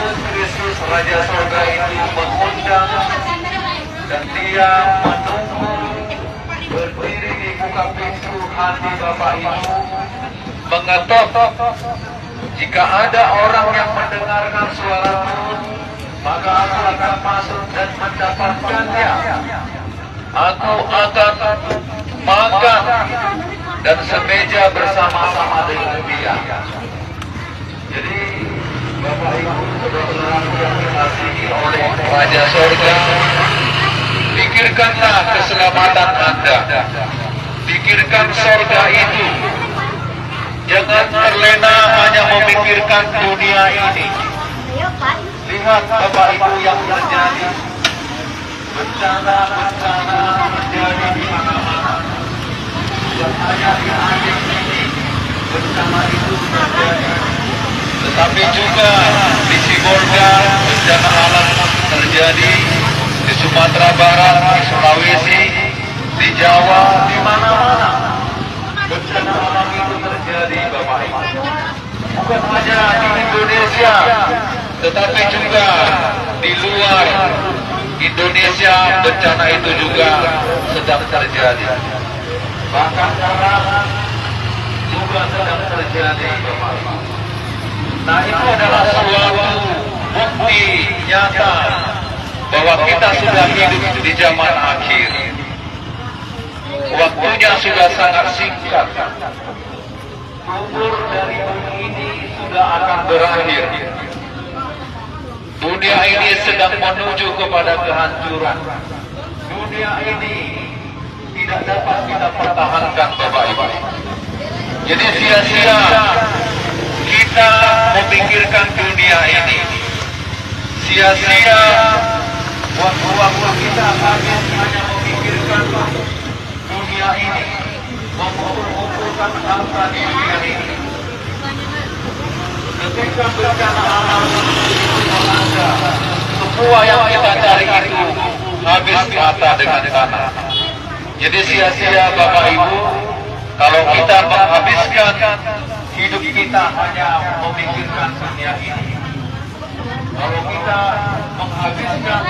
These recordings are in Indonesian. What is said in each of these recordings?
Yesus Kristus Raja Surga itu mengundang dan dia menunggu berdiri di muka pintu hati Bapak Ibu, mengetok. Jika ada orang yang mendengarkan suaramu, maka aku akan masuk dan mendapatkannya. Aku akan makan dan semeja bersama-sama dengan dia. Jadi Bapak Ibu saudara-saudaraku yang dikasihi oleh Raja Surga, pikirkanlah keselamatan Anda. Pikirkan surga itu. Jangan terlena hanya memikirkan dunia ini. Lihat Bapak Ibu yang terjadi. Bencana-bencana terjadi di mana-mana. Dan hanya di Aceh ini bencana itu terjadi. Tetapi juga di Sibolga bencana alam terjadi, di Sumatera Barat, di Sulawesi, di Jawa, di mana-mana bencana alam itu terjadi, Bapak Ibu. Bukan hanya di Indonesia, tetapi juga di luar Indonesia bencana itu juga sedang terjadi. Bahkan sekarang juga sedang terjadi, Bapak Ibu. Nah, itu adalah suatu bukti nyata bahwa kita sudah hidup di zaman akhir. Waktunya sudah sangat singkat. Umur dari bumi ini sudah akan berakhir. Dunia ini sedang menuju kepada kehancuran. Dunia ini tidak dapat kita pertahankan, Bapak Ibu. Jadi sia-sia kita memikirkan dunia ini. Sia-sia waktu-waktu kita habis hanya memikirkan dunia ini, mengumpulkan harta di dunia ini. Ketika bencana alam melanda, semua yang kita cari itu habis rata dengan tanah. Jadi sia-sia Bapak Ibu kalau kita menghabiskan hidup kita hanya memikirkan dunia ini. Kalau kita menghabiskan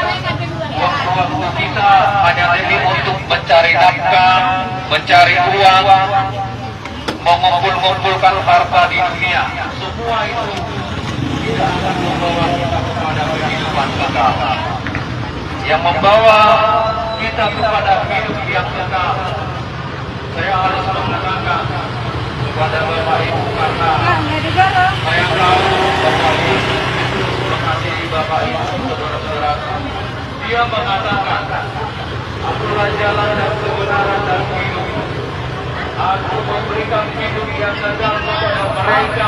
waktu-waktu kita hanya lebih untuk mencari nafkah, mencari uang, mengumpulkan harta di dunia, semua itu tidak akan membawa kita kepada kehidupan kekal. Yang membawa kita kepada hidup yang kekal, saya harus mengatakan kepada Bapak Ibu karena saya tahu Bapak Ibu mengasihi Bapak Ibu saudara-saudara. Dia mengatakan, akulah jalan dan kebenaran dan hidup. Aku memberikan hidup yang kekal kepada mereka